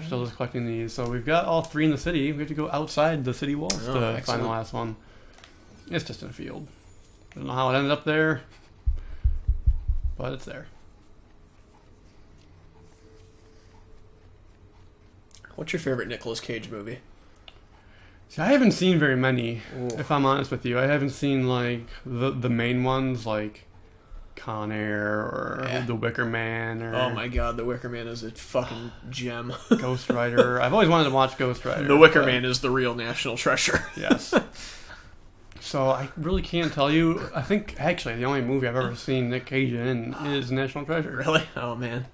still just collecting these. So we've got all 3 in the city. We have to go outside the city walls to excellent. find the last one. It's just in a field. I don't know how it ended up there, but it's there. What's your favorite Nicolas Cage movie? See, I haven't seen very many, Ooh. if I'm honest with you. I haven't seen, like, the main ones, like Con Air or The Wicker Man or... Oh my god, The Wicker Man is a fucking gem. Ghost Rider. I've always wanted to watch Ghost Rider. The Wicker Man is the real national treasure. Yes. So I really can't tell you. I think, actually, the only movie I've ever seen Nick Cage in is National Treasure. Really? Oh man.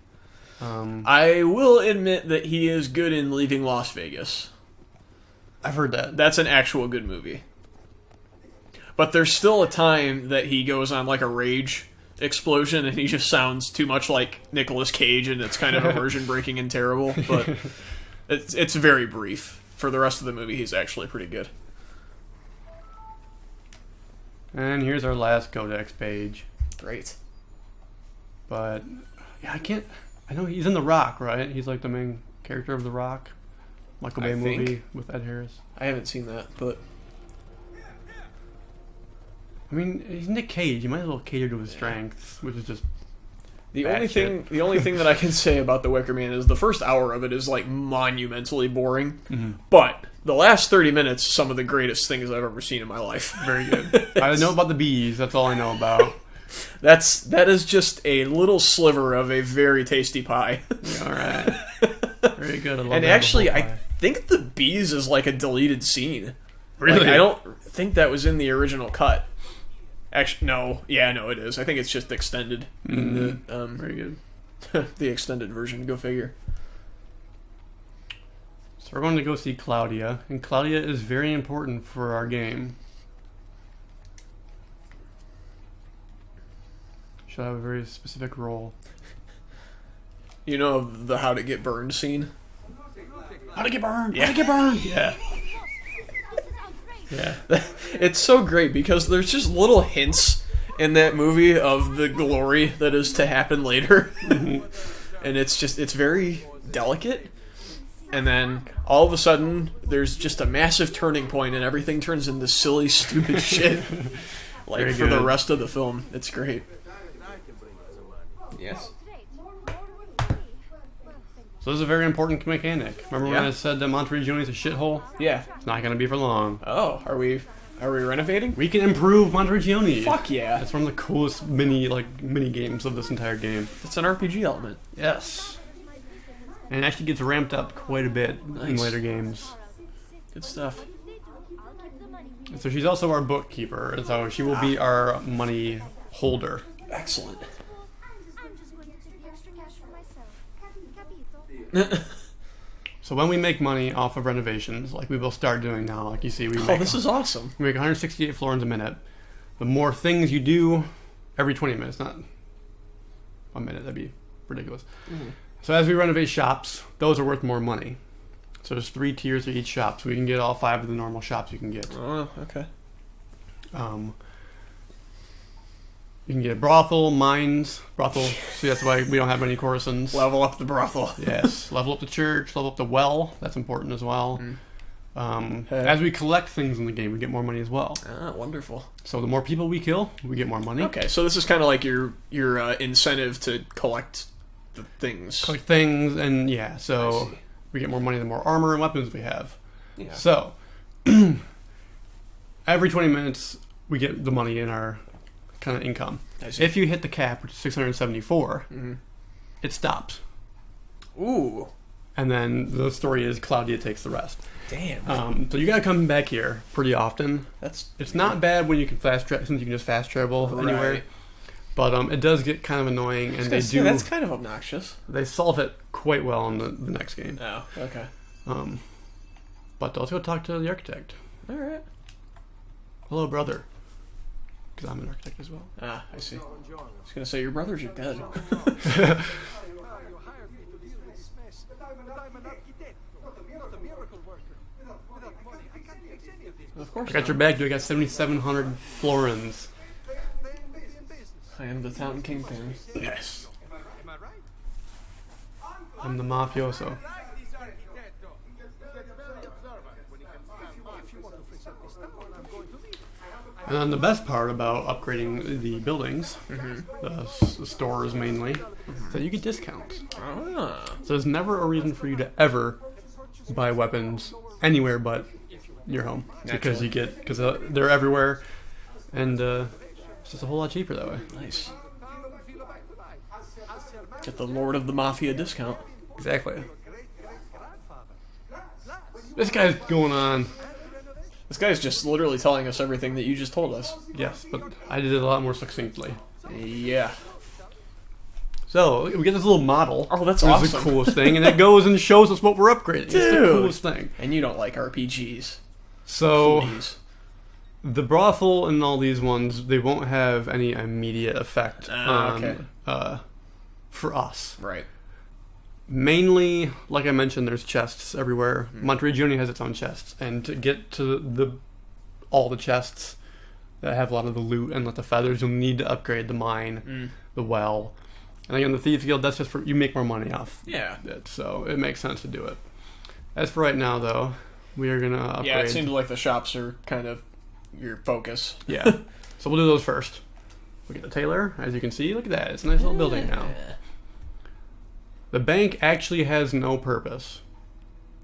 I will admit that he is good in Leaving Las Vegas. I've heard that. That's an actual good movie. But there's still a time that he goes on like a rage explosion and he just sounds too much like Nicolas Cage and it's kind of immersion breaking and terrible. But it's very brief. For the rest of the movie, he's actually pretty good. And here's our last Codex page. Great. But, yeah, I know he's in The Rock, right? He's like the main character of The Rock. Michael Bay movie with Ed Harris. I haven't seen that, but... I mean, he's Nick Cage. You might as well cater to his strengths, which is just... The only thing that I can say about The Wicker Man is the first hour of it is like monumentally boring. Mm-hmm. But the last 30 minutes, some of the greatest things I've ever seen in my life. Very good. I know about the bees. That's all I know about. That is just a little sliver of a very tasty pie. Yeah, all right. Very good. I love and that actually, whole I pie. think the bees is like a deleted scene. Really? Like, I don't think that was in the original cut. Actually, no. Yeah, no, it is. I think it's just extended. In the, very good. the extended version. Go figure. So we're going to go see Claudia, and Claudia is very important for our game. She'll have a very specific role. You know the how to get burned scene? How to get burned! Yeah. How to get burned! Yeah. Yeah. It's so great because there's just little hints in that movie of the glory that is to happen later. And it's very delicate. And then all of a sudden there's just a massive turning point and everything turns into silly, stupid shit. Like Very for the good. rest of the film. It's great. Yes. So this is a very important mechanic. Remember when Yeah. I said that Monteriggioni's a shithole? Yeah. It's not going to be for long. Oh, are we renovating? We can improve Monteriggioni. Fuck yeah. It's one of the coolest mini games of this entire game. It's an RPG element. Yes. And it actually gets ramped up quite a bit in Nice. later games. Good stuff. So she's also our bookkeeper, so she will be our money holder. Excellent. I'm just going to take the extra cash for myself. Capito. So when we make money off of renovations, like we will start doing now, like you see, we Oh, make, this is awesome. we make 168 florins a minute. The more things you do every 20 minutes, not a minute, that'd be ridiculous. So as we renovate shops, those are worth more money. So there's 3 tiers of each shop, so we can get all 5 of the normal shops you can get. Oh, okay. You can get brothel, mines, brothel. See, that's why we don't have many Coruscands. Level up the brothel. Yes, level up the church, level up the well. That's important as well. Hey. As we collect things in the game, we get more money as well. Ah, wonderful. So the more people we kill, we get more money. Okay, so this is kind of like your incentive to collect the things. Collect things, and yeah, I so see. we get more money the more armor and weapons we have. Yeah. So every 20 minutes, we get the money in our kind of income. I see. If you hit the cap, which is 674, it stops. Ooh, And then the story is Claudia takes the rest. damn. So you gotta come back here pretty often. That's It's not bad when you can fast travel, since you can just fast travel anywhere. Right. But it does get kind of annoying, and that's kind of obnoxious. they solve it quite well in the next game. Oh, okay. But let's go talk to the architect. All right. Hello, brother. Because I'm an architect as well. Ah, I see. I was gonna say your brothers are dead. Of course. I got your bag, dude. I got 7,700 florins. I am the town kingpin. Yes. I'm the mafioso. And then the best part about upgrading the buildings, the stores mainly, is that you get discounts. Ah. So there's never a reason for you to ever buy weapons anywhere but your home, because they're everywhere, and it's just a whole lot cheaper that way. Nice. Get the Lord of the Mafia discount. Exactly. This guy's going on. This guy's just literally telling us everything that you just told us. Yes, but I did it a lot more succinctly. Yeah. So we get this little model. Oh, that's which is awesome. the coolest thing, and it goes and shows us what we're upgrading. It's the Dude. coolest thing. And you don't like RPGs. So Please. the brothel and all these ones, they won't have any immediate effect okay. for us. Right. Mainly, like I mentioned, there's chests everywhere. Monterey has its own chests, and to get to all the chests that have a lot of the loot and the feathers, you'll need to upgrade the mine, the well. And again, the Thieves Guild, that's just for you make more money off Yeah. it, so it makes sense to do it. As for right now, though, we are gonna upgrade. Yeah, it seems like the shops are kind of your focus. Yeah. So we'll do those first. Look at the tailor. As you can see, look at that. It's a nice little building now. The bank actually has no purpose.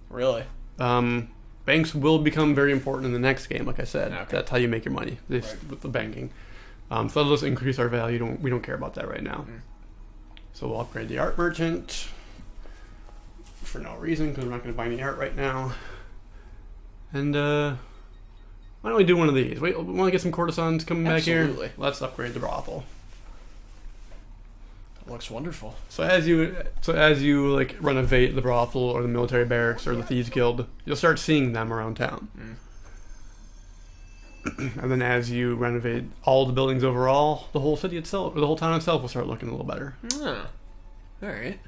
Really? Banks will become very important in the next game, like I said. Okay. That's how you make your money, with the banking. So that'll just increase our value. We don't care about that right now. So we'll upgrade the art merchant for no reason, because we're not going to buy any art right now. And why don't we do one of these? Wait, we want to get some courtesans coming back Absolutely. here? Let's upgrade the brothel. That looks wonderful. So as you like renovate the brothel or the military barracks or the Thieves Guild, you'll start seeing them around town. And then as you renovate all the buildings overall, the whole city itself, or the whole town itself, will start looking a little better. Ah. Alright.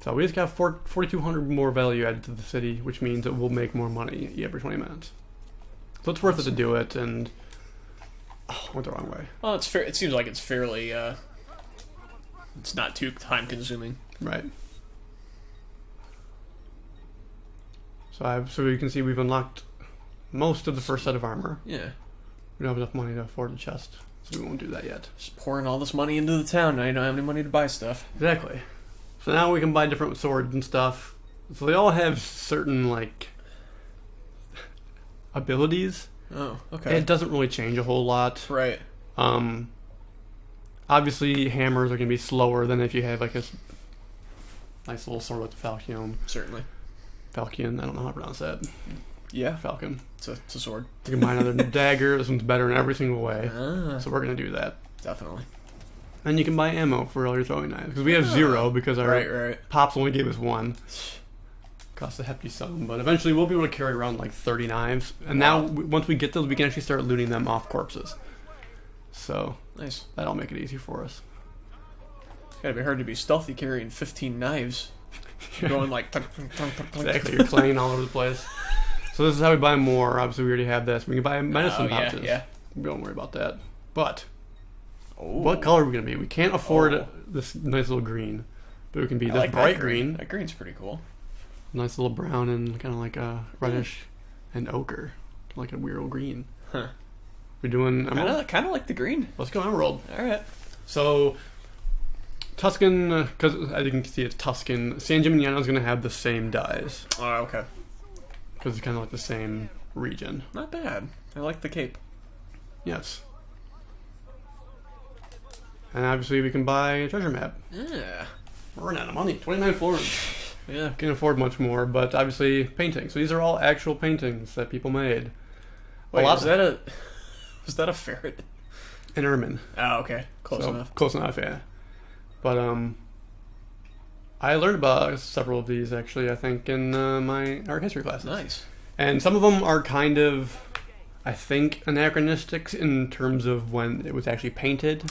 So we just got 4,200 more value added to the city, which means it will make more money every 20 minutes. So it's worth it to do it, and I went the wrong way. Well, it's fair. It seems like it's fairly, it's not too time consuming. Right. So you can see we've unlocked most of the first set of armor. Yeah. We don't have enough money to afford a chest, so we won't do that yet. Just pouring all this money into the town, and I don't have any money to buy stuff. Exactly. So now we can buy different swords and stuff. So they all have certain, like, abilities. Oh, okay. It doesn't really change a whole lot. Right. Obviously, hammers are going to be slower than if you have, like, this nice little sword with the falchion. Certainly. Falcon, I don't know how to pronounce that. Yeah. Falcon. It's a sword. You can buy another dagger. This one's better in every single way. Ah. So we're going to do that. Definitely. And you can buy ammo for all your throwing knives. Because we have 0 because our Right. pops only gave us 1. Costs a hefty sum. But eventually we'll be able to carry around like 30 knives. And now, once we get those, we can actually start looting them off corpses. So Nice. that'll make it easy for us. It's gotta be hard to be stealthy carrying 15 knives. You're going like... Exactly, you're clanging all over the place. So this is how we buy more. Obviously we already have this. We can buy medicine pouches. Yeah. Don't worry about that. But Oh. what color are we going to be? We can't afford Oh. this nice little green. But we can be I this like bright that green. That green's pretty cool. Nice little brown and kind of like a reddish and ochre. Like a weird old green. Huh. We're doing emerald? Kind of like the green. Let's go emerald. All right. So, Tuscan, because as you can see it's Tuscan, San Gimignano is going to have the same dyes. Oh, okay. Because it's kind of like the same region. Not bad. I like the cape. Yes. And obviously we can buy a treasure map. Yeah. We're running out of money. 29 florins. Yeah. Can't afford much more, but obviously paintings. So these are all actual paintings that people made. Wait, lot is of- that a ferret? In ermine. Oh, okay. Close So, enough. Close enough, yeah. But I learned about several of these actually, I think, in my art history classes. Nice. And some of them are kind of, I think, anachronistic in terms of when it was actually painted.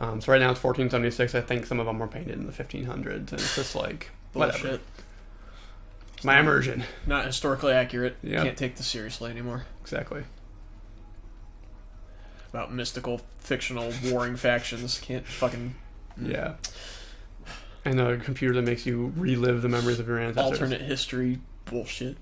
So right now it's 1476. I think some of them were painted in the 1500s, and it's just like whatever. Bullshit. My immersion. Not historically accurate. Yep. Can't take this seriously anymore. Exactly. About mystical, fictional, warring factions. Can't fucking... Yeah. And a computer that makes you relive the memories of your ancestors. Alternate history bullshit.